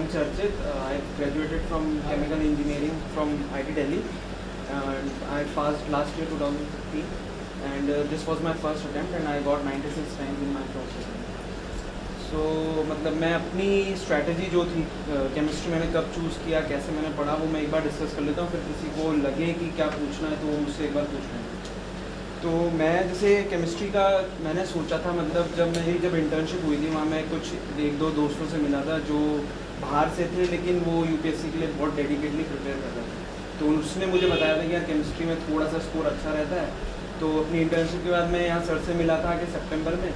I'm Charchit. I graduated from chemical engineering from IIT Delhi, and I passed last year 2015. And this was my first attempt, and I got 96 ranks in my first attempt. So मतलब मैं अपनी strategy जो थी chemistry मैंने कब choose किया, कैसे मैंने पढ़ा, वो मैं एक बार डिस्कस कर लेता हूँ. फिर किसी को लगे कि क्या पूछना है तो वो मुझसे एक बार पूछ लें. तो मैं जैसे केमिस्ट्री का मैंने सोचा था, मतलब जब इंटर्नशिप हुई थी वहाँ मैं कुछ एक दो दोस्तों से मिला था जो बाहर से थे, लेकिन वो यूपीएससी के लिए बहुत डेडिकेटली प्रिपेयर कर रहे थे. तो उसने मुझे बताया था कि यार केमिस्ट्री में थोड़ा सा स्कोर अच्छा रहता है. तो अपनी इंटर्नशिप के बाद मैं यहाँ सर से मिला था कि सितंबर में,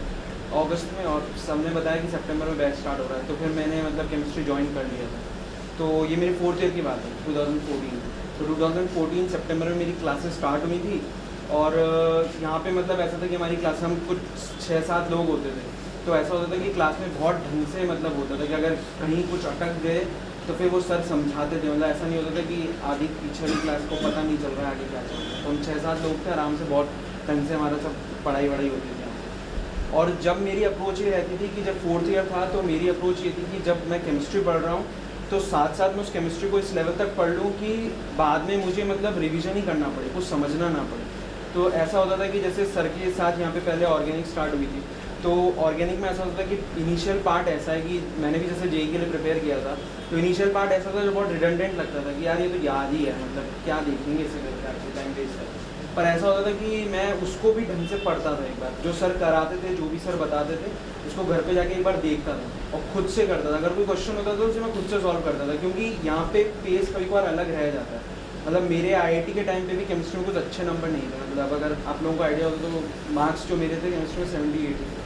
अगस्त में, और सबने बताया कि सितंबर में बैच स्टार्ट हो रहा है. तो फिर मैंने मतलब केमिस्ट्री ज्वाइन कर लिया था. तो ये मेरी 4th ईयर की बात है, 2014. तो 2014 सितंबर में मेरी क्लासेस स्टार्ट हुई थी. और यहाँ पे मतलब ऐसा था कि हमारी क्लास हम कुछ 6-7 लोग होते थे. तो ऐसा होता था कि क्लास में बहुत ढंग से मतलब होता था कि अगर कहीं कुछ अटक गए तो फिर वो सर समझाते थे. मतलब ऐसा नहीं होता था कि आधी पीछे वाली क्लास को पता नहीं चल रहा है आगे क्या चल रहा है. तो हम 6-7 लोग थे, आराम से बहुत ढंग से हमारा सब पढ़ाई वढ़ाई होती थी. और जब मेरी अप्रोच ये रहती थी कि जब 4th ईयर था तो मेरी अप्रोच ये थी कि जब मैं केमिस्ट्री पढ़ रहा हूँ तो साथ साथ मैं उस केमिस्ट्री को इस लेवल तक पढ़ लूँ कि बाद में मुझे मतलब रिवीजन ही करना पड़े, कुछ समझना ना पड़े. तो ऐसा होता था कि जैसे सर के साथ यहाँ पे पहले ऑर्गेनिक स्टार्ट हुई थी. तो ऑर्गेनिक में ऐसा होता था कि इनिशियल पार्ट ऐसा है कि मैंने भी जैसे जेई के लिए प्रिपेयर किया था, तो इनिशियल पार्ट ऐसा था जो बहुत रिडंडेंट लगता था कि यार ये तो याद ही है, मतलब क्या देखेंगे इसे करके टाइम वेस्ट है. पर ऐसा होता था कि मैं उसको भी ढंग से पढ़ता था. एक बार जो सर कराते थे, जो भी सर बताते थे, उसको घर पे जाके एक बार देखता था और खुद से करता था. अगर कोई क्वेश्चन होता था तो उसे मैं खुद से सॉल्व करता था, क्योंकि यहाँ पे पेस कभी बार अलग रह जाता है. मतलब मेरे आईआईटी के टाइम पे भी केमिस्ट्री में कुछ अच्छे नंबर नहीं थे. मतलब अगर आप लोगों को आइडिया होता तो मार्क्स जो मेरे थे केमिस्ट्री में 78 थे,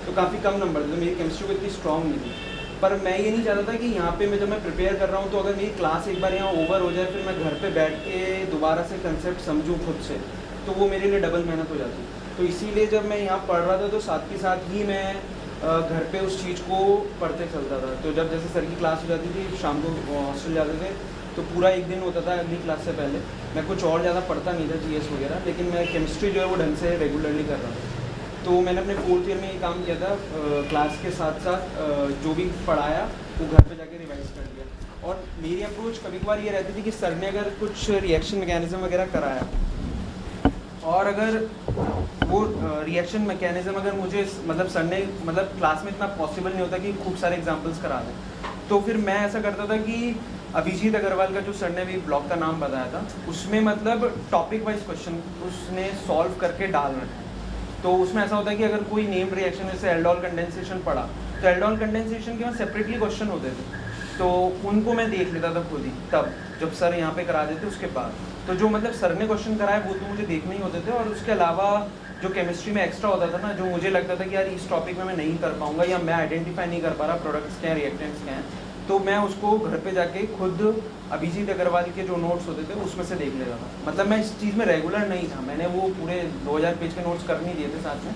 तो काफ़ी कम नंबर थे. तो मेरी केमिस्ट्री को इतनी स्ट्रॉन्ग नहीं थी. पर मैं ये नहीं चाहता था कि यहाँ पे जब मैं प्रिपेयर कर रहा हूँ तो अगर मेरी क्लास एक बार यहाँ ओवर हो जाए, फिर मैं घर पे बैठ के दोबारा से कंसेप्ट समझूँ खुद से, तो वो मेरे लिए डबल मेहनत हो जाती. तो इसीलिए जब मैं यहाँ पढ़ रहा था तो साथ के साथ ही मैं घर पे उस चीज़ को पढ़ते चलता था. तो जब जैसे सर की क्लास हो जाती थी, शाम को हॉस्टल जाते थे, तो पूरा एक दिन होता था अगली क्लास से पहले. मैं कुछ और ज़्यादा पढ़ता नहीं था, जीएस वगैरह, लेकिन मैं केमिस्ट्री जो है वो ढंग से रेगुलरली कर रहा था. तो मैंने अपने 4th ईयर में ये काम किया था, क्लास के साथ साथ जो भी पढ़ाया वो घर पे जाके रिवाइज कर लिया. और मेरी अप्रोच कभी कभार ये रहती थी कि सर ने अगर कुछ रिएक्शन मैकेनिज्म वगैरह कराया और अगर वो रिएक्शन मैकेनिज्म अगर मुझे मतलब सर ने मतलब क्लास में इतना पॉसिबल नहीं होता कि खूब सारे एग्जांपल्स करा दें, तो फिर मैं ऐसा करता था कि अभिजीत अग्रवाल का जो सर ने भी ब्लॉग का नाम बताया था, उसमें मतलब टॉपिक वाइज क्वेश्चन उसने सॉल्व करके डाल रहे हैं. तो उसमें ऐसा होता है कि अगर कोई नेम्ड रिएक्शन जैसे एल्डोल कंडेंसेशन पढ़ा, तो एल्डोल कंडेंसेशन के वहाँ सेपरेटली क्वेश्चन होते थे, तो उनको मैं देख लेता था खुद ही, तब जब सर यहाँ पे करा देते उसके बाद. तो जो मतलब सर ने क्वेश्चन कराए वो तो मुझे देखने ही होते थे. और उसके अलावा जो केमिस्ट्री में एक्स्ट्रा होता था ना, जो मुझे लगता था कि यार इस टॉपिक में मैं नहीं कर पाऊंगा या मैं आइडेंटिफाई नहीं कर पा रहा प्रोडक्ट्स क्या हैं, रिएक्टेंट्स क्या हैं, तो मैं उसको घर पे जाके खुद अभिजीत अग्रवाल के जो नोट्स होते थे उसमें से देख लेता था. मतलब मैं इस चीज़ में रेगुलर नहीं था, मैंने वो पूरे 2000 पेज के नोट्स कर नहीं दिए थे साथ में,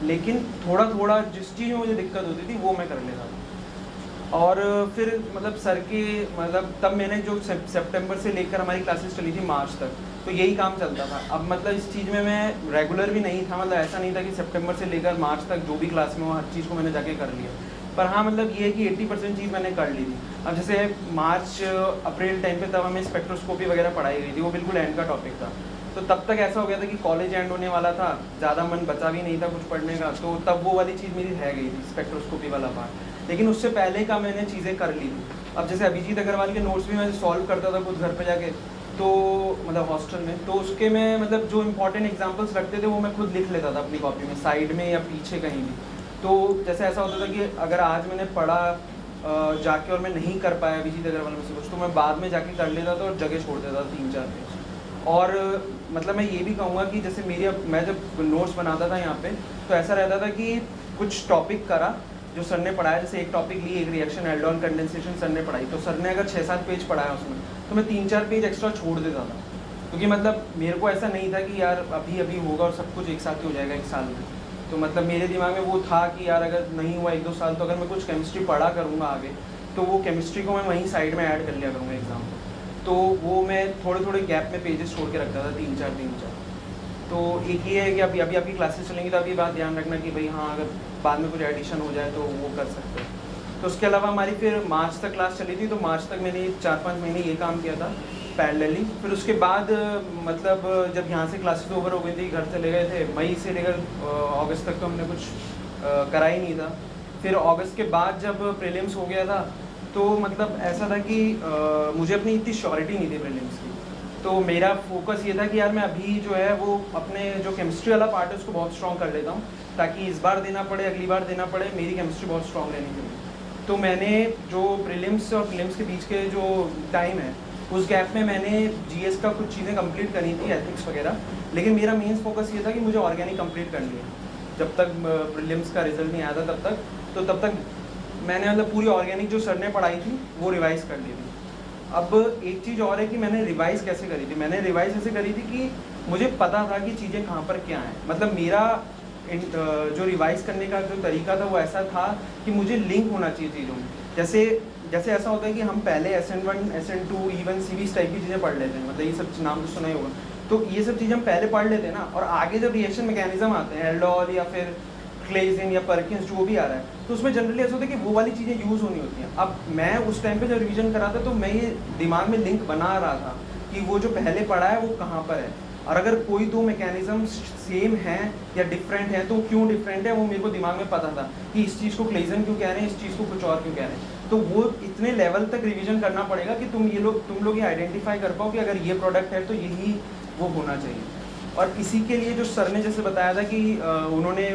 लेकिन थोड़ा थोड़ा जिस चीज़ में मुझे दिक्कत होती थी वो मैं कर लेता था. और फिर मतलब सर के मतलब तब मैंने जो सितंबर से लेकर हमारी क्लासेस चली थी मार्च तक, तो यही काम चलता था. अब मतलब इस चीज़ में मैं रेगुलर भी नहीं था, मतलब ऐसा नहीं था कि सितंबर से लेकर मार्च तक जो भी क्लास में हो हर चीज़ को मैंने जाके कर लिया. पर हाँ मतलब ये है कि 80% चीज़ मैंने कर ली थी. अब जैसे मार्च अप्रैल टाइम पे तब हमें स्पेक्ट्रोस्कोपी वगैरह पढ़ाई गई थी, वो बिल्कुल एंड का टॉपिक था. तो तब तक ऐसा हो गया था कि कॉलेज एंड होने वाला था, ज़्यादा मन बचा भी नहीं था कुछ पढ़ने का, तो तब वो वाली चीज़ मेरी रह गई थी, स्पेक्ट्रोस्कोपी वाला पार्ट. लेकिन उससे पहले का मैंने चीज़ें कर ली थी. अब जैसे अभिजीत अग्रवाल के नोट्स भी मैं सॉल्व करता था खुद घर पे जाके, तो मतलब हॉस्टल में, तो उसके में मतलब जो इंपॉर्टेंट एग्जांपल्स लगते थे वो मैं खुद लिख लेता था अपनी कॉपी में, साइड में या पीछे कहीं भी. तो जैसे ऐसा होता था कि अगर आज मैंने पढ़ा जाके और मैं नहीं कर पाया अभिजीत अग्रवाल में से कुछ, तो मैं बाद में जाके कर लेता था और जगह छोड़ देता था 3-4 पेज. और मतलब मैं ये भी कहूँगा कि जैसे मैं जब नोट्स बनाता था यहाँ पे, तो ऐसा रहता था कि कुछ टॉपिक करा जो सर ने पढ़ाया, जैसे एक टॉपिक ली, एक रिएक्शन एल्डोल कंडेंसेशन सर ने पढ़ाई, तो सर ने अगर 6-7 पेज पढ़ाया उसमें, तो मैं 3-4 पेज एक्स्ट्रा छोड़ देता था. क्योंकि मतलब मेरे को ऐसा नहीं था कि यार अभी अभी होगा और सब कुछ एक साथ ही हो जाएगा 1 साल में. तो मतलब मेरे दिमाग में वो था कि यार अगर नहीं हुआ 1-2 साल, तो अगर मैं कुछ केमिस्ट्री पढ़ा करूँगा आगे, तो वो केमिस्ट्री को मैं वहीं साइड में ऐड कर लिया करूँगा एग्जाम को. तो वो मैं थोड़े थोड़े गैप में पेजेस छोड़ के रखता था, 3-4. तो एक ये है कि अभी आपकी क्लासेस चलेंगी तो अभी बात ध्यान रखना कि भाई हाँ, अगर बाद में कुछ एडिशन हो जाए तो वो कर सकते हैं. तो उसके अलावा हमारी फिर मार्च तक क्लास चली थी, तो मार्च तक मैंने 4-5 महीने ये काम किया था पैरेलली। फिर उसके बाद मतलब जब यहाँ से क्लासेस ओवर हो गई थी, घर चले गए थे, मई से लेकर अगस्त तक तो हमने कुछ करा ही नहीं था। फिर अगस्त के बाद जब प्रीलिम्स हो गया था, तो मतलब ऐसा था कि मुझे अपनी इतनी श्योरिटी नहीं थी प्रीलिम्स की, तो मेरा फोकस ये था कि यार मैं अभी जो है वो अपने जो केमिस्ट्री वाला पार्ट है उसको बहुत स्ट्रॉन्ग कर लेता हूँ, ताकि इस बार देना पड़े, अगली बार देना पड़े, मेरी केमिस्ट्री बहुत स्ट्रॉन्ग रहनी चाहिए। तो मैंने जो प्रीलिम्स और प्रीलिम्स के बीच के जो टाइम है, उस गैप में मैंने जीएस का कुछ चीज़ें कंप्लीट करी थी, एथिक्स वगैरह, लेकिन मेरा मेन फोकस ये था कि मुझे ऑर्गेनिक कंप्लीट करनी है। जब तक प्रीलिम्स का रिजल्ट नहीं आया था तब तक मैंने मतलब पूरी ऑर्गेनिक जो सर ने पढ़ाई थी वो रिवाइज़ कर ली थी। अब एक चीज़ और है कि मैंने रिवाइज़ कैसे करी थी। मैंने रिवाइज़ ऐसे करी थी कि मुझे पता था कि चीज़ें कहाँ पर क्या हैं। मतलब मेरा जो रिवाइज़ करने का जो तरीका था वो ऐसा था कि मुझे लिंक होना चाहिए चीज़ों में। जैसे ऐसा होता है कि हम पहले SN1, SN2, E1, CV type की चीज़ें पढ़ लेते हैं, मतलब ये सब नाम तो सुना ही होगा। तो ये सब चीज़ें हम पहले पढ़ लेते हैं ना, और आगे जब रिएक्शन मैकेनिज्म आते हैं, एल्डोल या फिर क्लेजिन या पर्किंस जो भी आ रहा है, तो उसमें जनरली ऐसा होता है कि वो वाली चीज़ें यूज़ होनी होती हैं। अब मैं उस टाइम पे जब रिवीजन कर रहा था, तो मैं ये दिमाग में लिंक बना रहा था कि वो जो पहले पढ़ा है वो कहाँ पर है, और अगर कोई दो मैकेनिज्म सेम है या डिफरेंट है तो क्यों डिफरेंट है, वो मेरे को दिमाग में पता था कि इस चीज़ को क्लेजन क्यों कह रहे हैं, इस चीज़ को कुछ और क्यों कह रहे हैं। तो वो इतने लेवल तक रिवीजन करना पड़ेगा कि तुम लोग ये आइडेंटिफाई कर पाओ कि अगर ये प्रोडक्ट है तो यही वो होना चाहिए। और इसी के लिए जो सर ने जैसे बताया था कि उन्होंने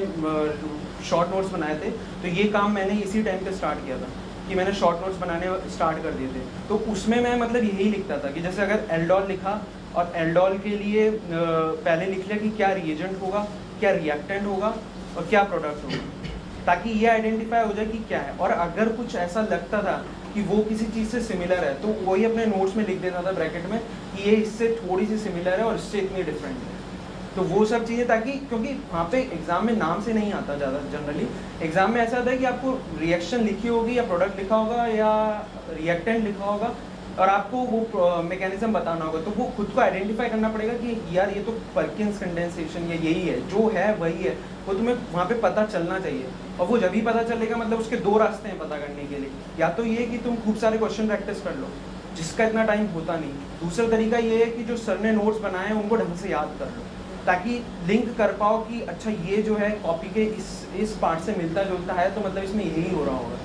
शॉर्ट नोट्स बनाए थे, तो ये काम मैंने इसी टाइम पे स्टार्ट किया था कि मैंने शॉर्ट नोट्स बनाने स्टार्ट कर दिए थे। तो उसमें मैं मतलब यही लिखता था कि जैसे अगर एल्डोल लिखा, और एल्डोल के लिए पहले लिख लिया कि क्या रिएजेंट होगा, क्या रिएक्टेंट होगा और क्या प्रोडक्ट होगा, ताकि ये आइडेंटिफाई हो जाए कि क्या है। और अगर कुछ ऐसा लगता था कि वो किसी चीज़ से सिमिलर है, तो वही अपने नोट्स में लिख देता था ब्रैकेट में कि ये इससे थोड़ी सी सिमिलर है और इससे इतनी डिफरेंट है। तो वो सब चीज़ें, ताकि क्योंकि वहाँ पे एग्जाम में नाम से नहीं आता ज़्यादा, जनरली एग्जाम में ऐसा होता है कि आपको रिएक्शन लिखी होगी या प्रोडक्ट लिखा होगा या रिएक्टेंट लिखा होगा, और आपको वो मैकेनिज्म बताना होगा। तो वो खुद को आइडेंटिफाई करना पड़ेगा कि यार ये तो पर्किंस कंडेंसेशन या यही है, जो है वही है, वो तुम्हें वहाँ पे पता चलना चाहिए। और वो जब ही पता चलेगा, मतलब उसके दो रास्ते हैं पता करने के लिए, या तो ये कि तुम खूब सारे क्वेश्चन प्रैक्टिस कर लो, जिसका इतना टाइम होता नहीं। दूसरा तरीका ये है कि जो सर ने नोट्स बनाए हैं उनको ढंग से याद कर लो, ताकि लिंक कर पाओ कि अच्छा ये जो है कॉपी के इस पार्ट से मिलता जुलता है, तो मतलब इसमें यही हो रहा होगा।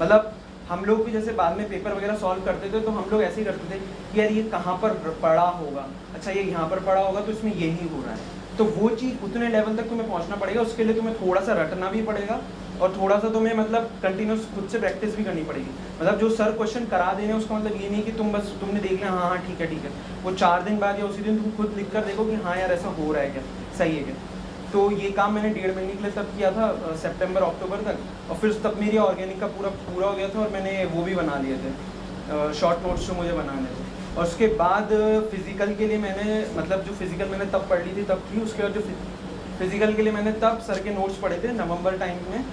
मतलब हम लोग भी जैसे बाद में पेपर वगैरह सॉल्व करते थे, तो हम लोग ऐसे ही करते थे कि यार ये कहाँ पर पढ़ा होगा, अच्छा ये यहाँ पर पढ़ा होगा तो इसमें यही हो रहा है। तो वो चीज़ उतने लेवल तक तुम्हें पहुँचना पड़ेगा, उसके लिए तुम्हें थोड़ा सा रटना भी पड़ेगा, और थोड़ा सा तुम्हें मतलब कंटिन्यूस खुद से प्रैक्टिस भी करनी पड़ेगी। मतलब जो सर क्वेश्चन करा दे रहे हैं उसका मतलब ये नहीं कि तुम बस तुमने देख लिया हाँ ठीक है, वो 4 दिन बाद या उसी दिन तुम खुद लिख कर देखो कि हाँ यार ऐसा हो रहा है क्या, सही है क्या। तो ये काम मैंने 1.5 महीने के लिए तब किया था, सितंबर अक्टूबर तक, और फिर तब मेरी ऑर्गेनिक का पूरा हो गया था, और मैंने वो भी बना लिए थे शॉर्ट नोट्स जो मुझे बनाने थे। और उसके बाद फिज़िकल के लिए मैंने मतलब जो फिज़िकल मैंने तब पढ़ ली थी तब थी, उसके बाद जो फिज़िकल के लिए मैंने तब सर के नोट्स पढ़े थे नवंबर टाइम में,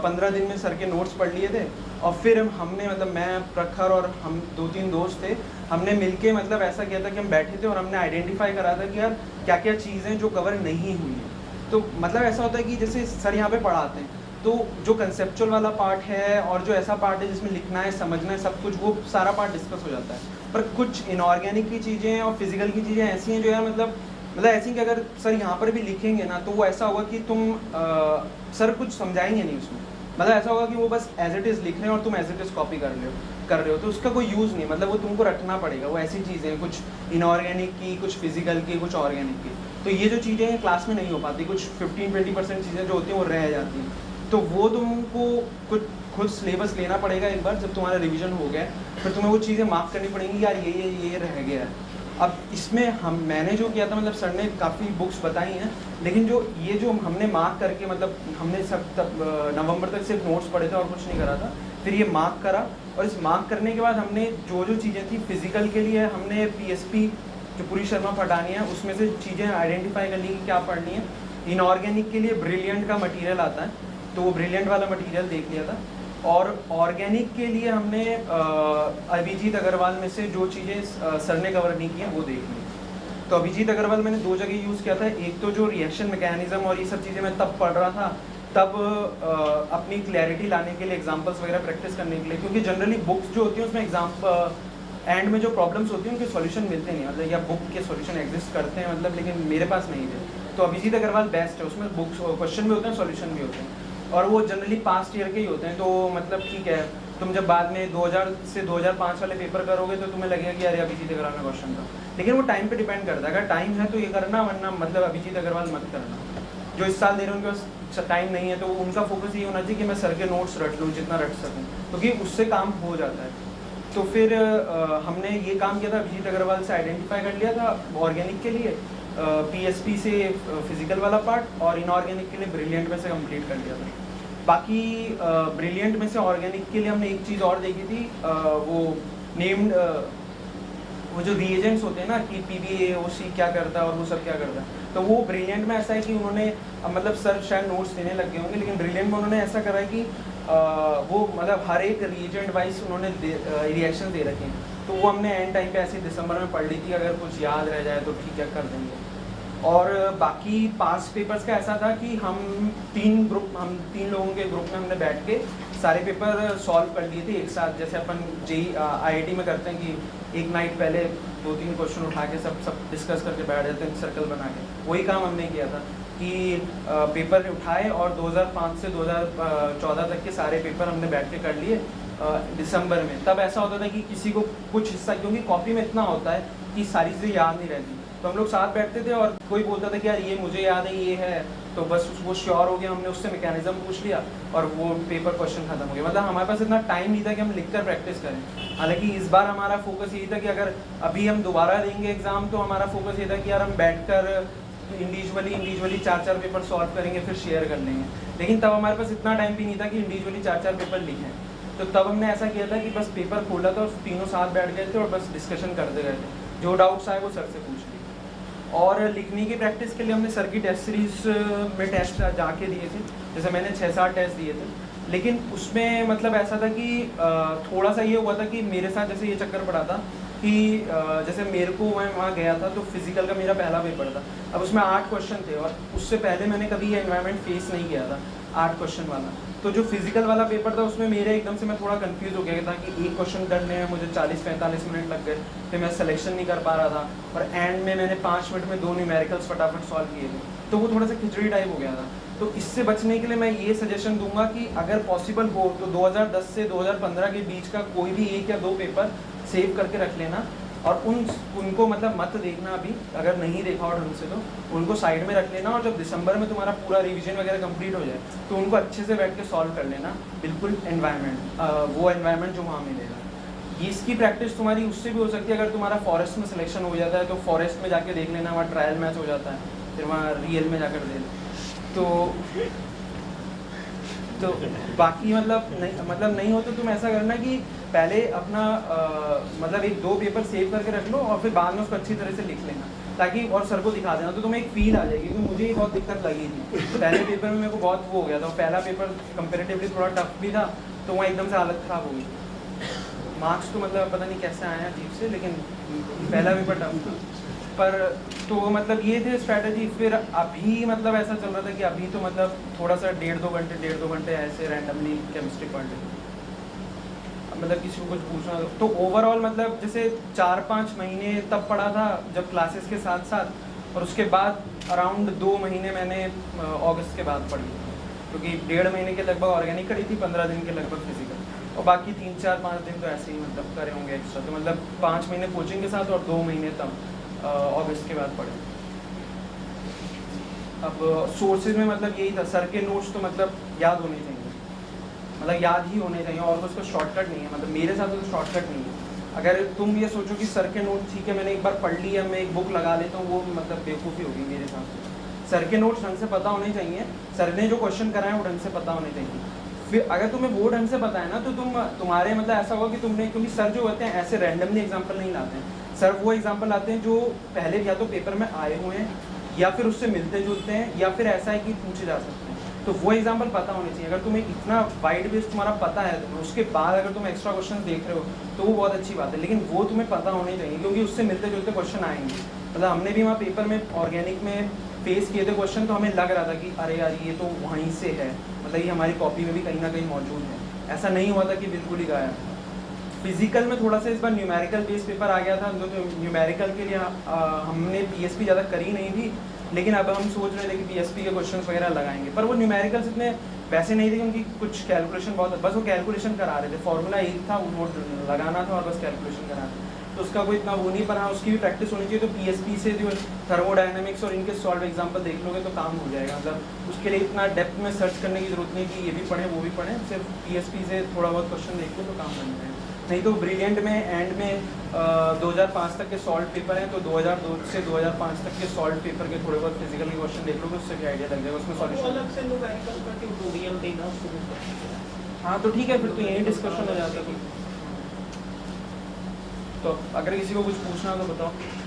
15 दिन में सर के नोट्स पढ़ लिए थे। और फिर हमने मतलब मैं, प्रखर और हम 2-3 दोस्त थे, हमने मिलके मतलब ऐसा किया था कि हम बैठे थे और हमने आइडेंटिफाई करा था कि यार क्या क्या चीज़ें जो कवर नहीं हुई हैं। तो मतलब ऐसा होता है कि जैसे सर यहाँ पे पढ़ाते हैं, तो जो कंसेप्चुअल वाला पार्ट है और जो ऐसा पार्ट है जिसमें लिखना है, समझना है, सब कुछ, वो सारा पार्ट डिस्कस हो जाता है। पर कुछ इनऑर्गेनिक की चीज़ें और फिजिकल की चीज़ें ऐसी हैं जो यार मतलब ऐसी कि अगर सर यहाँ पर भी लिखेंगे ना, तो वो ऐसा होगा कि तुम सर कुछ समझाएंगे नहीं उसमें। मतलब ऐसा होगा कि वो बस एज इट इज़ लिख रहे हैं और तुम एज इट इज़ कॉपी कर रहे हो, तो उसका कोई यूज़ नहीं। मतलब वो तुमको रटना पड़ेगा। वो ऐसी चीज़ें कुछ इनऑर्गेनिक की, कुछ फिजिकल की, कुछ ऑर्गेनिक की, तो ये जो चीज़ें हैं क्लास में नहीं हो पाती। कुछ 15-20% चीज़ें जो होती हैं वो रह जाती हैं। तो वो तुमको कुछ खुद सिलेबस लेना पड़ेगा एक बार जब तुम्हारा रिवीजन हो गया, फिर तुम्हें वो चीज़ें मार्क करनी पड़ेंगी, यार ये रह गया है। अब इसमें मैंने जो किया था, मतलब सर ने काफ़ी बुक्स बताई हैं, लेकिन जो हमने मार्क करके, मतलब हमने सब तब नवंबर तक सिर्फ नोट्स पढ़े थे और कुछ नहीं करा था। फिर ये मार्क करा, और इस मार्क करने के बाद हमने जो चीज़ें थी फिजिकल के लिए, हमने PSP जो पूरी शर्मा फटानी है उसमें से चीज़ें आइडेंटिफाई कर ली कि क्या पढ़नी है। इनऑर्गेनिक के लिए ब्रिलियंट का मटेरियल आता है, तो वो ब्रिलियंट वाला मटेरियल देख लिया था। और ऑर्गेनिक के लिए हमने अभिजीत अग्रवाल में से जो चीज़ें सर ने कवर नहीं की हैं वो देख ली। तो अभिजीत अग्रवाल मैंने 2 जगह यूज़ किया था। एक तो जो रिएक्शन मैकेनिज्म और ये सब चीज़ें मैं तब पढ़ रहा था तब अपनी क्लैरिटी लाने के लिए एग्जांपल्स वगैरह प्रैक्टिस करने के लिए, क्योंकि जनरली बुक्स जो होती हैं उसमें एंड में जो प्रॉब्लम्स होती हैं उनके सॉल्यूशन मिलते नहीं, मतलब या बुक के सॉल्यूशन एग्जिस्ट करते हैं मतलब, लेकिन मेरे पास नहीं थे। तो अभिजीत अग्रवाल बेस्ट है, उसमें बुक्स क्वेश्चन भी होते हैं सॉल्यूशन भी होते हैं, और वो जनरली पास्ट ईयर के ही होते हैं। तो मतलब ठीक है, तुम जब बाद में 2000 से 2005 वाले पेपर करोगे तो तुम्हें लगेगा कि अरे अभिजीत अग्रवाल में क्वेश्चन था, लेकिन वो टाइम पे डिपेंड करता है। अगर टाइम है तो ये करना, वरना मतलब अभिजीत अग्रवाल मत करना। जो इस साल दे रहे हैं उनके पास टाइम नहीं है तो उनका फोकस ये होना चाहिए कि मैं सर के नोट्स रट लूँ जितना रट सकूँ, क्योंकि उससे काम हो जाता है। तो फिर हमने ये काम किया था, अभिजीत अग्रवाल से आइडेंटिफाई कर लिया था ऑर्गेनिक के लिए, पीएसपी से फिजिकल वाला पार्ट, और इनऑर्गेनिक के लिए ब्रिलियंट में से कंप्लीट कर लिया था। बाकी ब्रिलियंट में से ऑर्गेनिक के लिए हमने एक चीज़ और देखी थी, वो नेम्ड वो जो रिएजेंट्स होते हैं ना कि PbAOC क्या करता है और वो सब क्या करता है, तो वो ब्रिलियंट में ऐसा है कि उन्होंने मतलब सर शायद नोट्स देने लग गए होंगे, लेकिन ब्रिलियंट में उन्होंने ऐसा करा है कि वो मतलब हर एक रिएजेंट वाइज उन्होंने रिएक्शन दे रखे हैं। तो वो हमने एंड टाइम पे ऐसे दिसंबर में पढ़ ली थी, अगर कुछ याद रह जाए तो ठीक है कर देंगे। और बाकी पास पेपर्स का ऐसा था कि हम तीन लोगों के ग्रुप में हमने बैठ के सारे पेपर सॉल्व कर लिए थे एक साथ, जैसे अपन IIT में करते हैं कि एक नाइट पहले 2-3 क्वेश्चन उठा के सब डिस्कस करके बैठ जाते हैं सर्कल बना के। वही काम हमने किया था कि पेपर उठाए और 2005 से 2014 तक के सारे पेपर हमने बैठ के कर लिए दिसंबर में। तब ऐसा होता था कि किसी को कुछ हिस्सा, क्योंकि कॉपी में इतना होता है कि सारी चीज़ें याद नहीं रहती, तो हम लोग साथ बैठते थे और कोई बोलता था कि यार ये मुझे याद है ये है, तो बस वो श्योर हो गया, हमने उससे मैकेनिज्म पूछ लिया और वो पेपर क्वेश्चन खत्म हो गया। मतलब हमारे पास इतना टाइम नहीं था कि हम लिखकर प्रैक्टिस करें। हालांकि इस बार हमारा फोकस यही था कि अगर अभी हम दोबारा देंगे एग्जाम तो हमारा फोकस ये था कि यार हम बैठकर इंडिविजुअली 4-4 पेपर सॉल्व करेंगे, फिर शेयर कर लेंगे। लेकिन तब हमारे पास इतना टाइम भी नहीं था कि इंडिविजुअली 4-4 पेपर लिखें। तो तब हमने ऐसा किया था कि बस पेपर खोला था और तीनों साथ बैठ गए थे और बस डिस्कशन करते गए थे, जो डाउट्स आए वो सर से पूछ लिए। और लिखने की प्रैक्टिस के लिए हमने सर की टेस्ट सीरीज में टेस्ट जाके दिए थे, जैसे मैंने 6-7 टेस्ट दिए थे। लेकिन उसमें मतलब ऐसा था कि थोड़ा सा ये हुआ था कि मेरे साथ जैसे ये चक्कर पड़ा था कि जैसे मेरे को मैं वहाँ गया था तो फिजिकल का मेरा पहला पेपर था। अब उसमें 8 क्वेश्चन थे और उससे पहले मैंने कभी ये एनवायरनमेंट फेस नहीं किया था 8 क्वेश्चन वाला। तो जो फिजिकल वाला पेपर था उसमें मेरे एकदम से मैं थोड़ा कंफ्यूज हो गया था कि एक क्वेश्चन करने में मुझे 40-45 मिनट लग गए, फिर मैं सिलेक्शन नहीं कर पा रहा था, और एंड में मैंने 5 मिनट में 2 न्यूमेरिकल्स फटाफट सॉल्व किए थे, तो वो थोड़ा सा खिचड़ी टाइप हो गया था। तो इससे बचने के लिए मैं ये सजेशन दूंगा कि अगर पॉसिबल हो तो 2010 से 2015 के बीच का कोई भी 1 या 2 पेपर सेव करके रख लेना, और उनको मतलब मत देखना अभी, अगर नहीं देखा हो ढंग से तो उनको साइड में रख लेना, और जब दिसंबर में तुम्हारा पूरा रिवीजन वगैरह कंप्लीट हो जाए तो उनको अच्छे से बैठ के सॉल्व कर लेना, बिल्कुल वो एनवायरनमेंट जो वहाँ मिलेगा। ये इसकी प्रैक्टिस तुम्हारी उससे भी हो सकती है, अगर तुम्हारा फॉरेस्ट में सिलेक्शन हो जाता है तो फॉरेस्ट में जाके देख लेना, वहाँ ट्रायल मैच हो जाता है, फिर वहाँ रियल में जाकर दे तो बाकी मतलब नहीं हो तो तुम ऐसा करना कि पहले अपना मतलब 1-2 पेपर सेव करके रख लो और फिर बाद में उसको अच्छी तरह से लिख लेना, ताकि और सर को दिखा देना, तो तुम्हें एक फील आ जाएगी। क्योंकि मुझे ही बहुत दिक्कत लगी थी पहले पेपर में, मेरे को बहुत वो हो गया था। पहला पेपर कंपेरेटिवली थोड़ा टफ भी था, तो वहाँ एकदम से हालत ख़राब हो गई। मार्क्स तो मतलब पता नहीं कैसे आए हैं अजीब से, लेकिन पहला पेपर टफ था। पर तो मतलब ये थे स्ट्रैटेजी। फिर अभी मतलब ऐसा चल रहा था कि अभी तो मतलब थोड़ा सा 1.5-2 घंटे ऐसे रैंडमली केमिस्ट्री पढ़ लेते, मतलब किसी को कुछ पूछना तो ओवरऑल मतलब जैसे 4-5 महीने तब पढ़ा था जब क्लासेस के साथ साथ, और उसके बाद अराउंड 2 महीने मैंने अगस्त के बाद पढ़ी, क्योंकि 1.5 महीने के लगभग ऑर्गेनिक करी थी, 15 दिन के लगभग फिजिकल, और बाकी 3-4-5 दिन तो ऐसे ही मतलब करे होंगे एक्स्ट्रा। तो मतलब 5 महीने कोचिंग के साथ और 2 महीने तब अगस्त के बाद पढ़े। अब सोर्सेज में मतलब यही था, सर के नोट्स तो मतलब याद होने चाहिए, मतलब याद ही होने चाहिए, और उसको शॉर्टकट नहीं है। मतलब मेरे साथ तो शॉर्टकट नहीं है। अगर तुम ये सोचो कि सर के नोट ठीक है मैंने एक बार पढ़ लिया, मैं एक बुक लगा लेता हूँ, वो मतलब बेवकूफ़ी होगी मेरे साथ। सर के नोट्स ढंग से पता होने चाहिए, सर ने जो क्वेश्चन कराए वो ढंग से पता होने चाहिए। फिर अगर तुम्हें वो ढंग से पता है ना तो तुम्हारे मतलब ऐसा होगा कि तुमने, क्योंकि सर जो होते हैं ऐसे रैंडमली एग्जाम्पल नहीं लाते हैं, सर वो एग्जाम्पल लाते हैं जो पहले या तो पेपर में आए हुए हैं या फिर उससे मिलते जुलते हैं, या फिर ऐसा है कि पूछे जा सकते हैं। तो वो एग्जाम्पल पता होने चाहिए। अगर तुम्हें इतना वाइड बेस तुम्हारा पता है, तो उसके बाद अगर तुम एक्स्ट्रा क्वेश्चन देख रहे हो तो वो बहुत अच्छी बात है, लेकिन वो तुम्हें पता होने चाहिए, क्योंकि उससे मिलते जुलते क्वेश्चन आएंगे। मतलब हमने भी वहाँ पेपर में ऑर्गेनिक में फेस किए थे क्वेश्चन तो हमें लग रहा था कि अरे यार ये तो वहीं से है, मतलब ये हमारी कॉपी में भी कहीं ना कहीं मौजूद है। ऐसा नहीं हुआ था कि बिल्कुल ही गायब। फिजिकल में थोड़ा सा इस बार न्यूमेरिकल बेस पेपर आ गया था, तो न्यूमेरिकल के लिए हमने पीएसपी ज़्यादा करी नहीं थी, लेकिन अब हम सोच रहे थे कि पीएसपी के क्वेश्चंस वगैरह लगाएंगे। पर वो न्यूमेरिकल्स इतने वैसे नहीं थे, उनकी कुछ कैलकुलेशन बहुत, बस वो कैलकुलेशन करा रहे थे, फॉर्मूला एक था वो लगाना था और बस कैलकुलेशन करा था, तो उसका कोई इतना वो नहीं। पर हाँ उसकी भी प्रैक्टिस होनी चाहिए, तो पीएसपी से जो थर्मोडायनेमिक्स और इनके सॉल्व एग्जाम्पल देख लोगे तो काम हो जाएगा। मतलब उसके लिए इतना डेप्थ में सर्च करने की जरूरत नहीं कि ये भी पढ़ें वो भी पढ़ें, सिर्फ पीएसपी से थोड़ा बहुत क्वेश्चन देख लो तो काम बन जाएगा। नहीं तो ब्रिलियंट में एंड में 2005 तक के सॉल्व पेपर हैं, तो 2002 से 2005 तक के सॉल्व पेपर के थोड़े बहुत फिजिकल के क्वेश्चन देख लोगे, उससे भी आइडिया लग जाएगा उसमें सॉल्यूशन। अलग से न्यूमेरिकल का ट्यूटोरियल देना शुरू कर दिया। हाँ तो ठीक है, फिर तो यही डिस्कशन हो जाता है। तो अगर किसी को कुछ पूछना हो तो बताओ।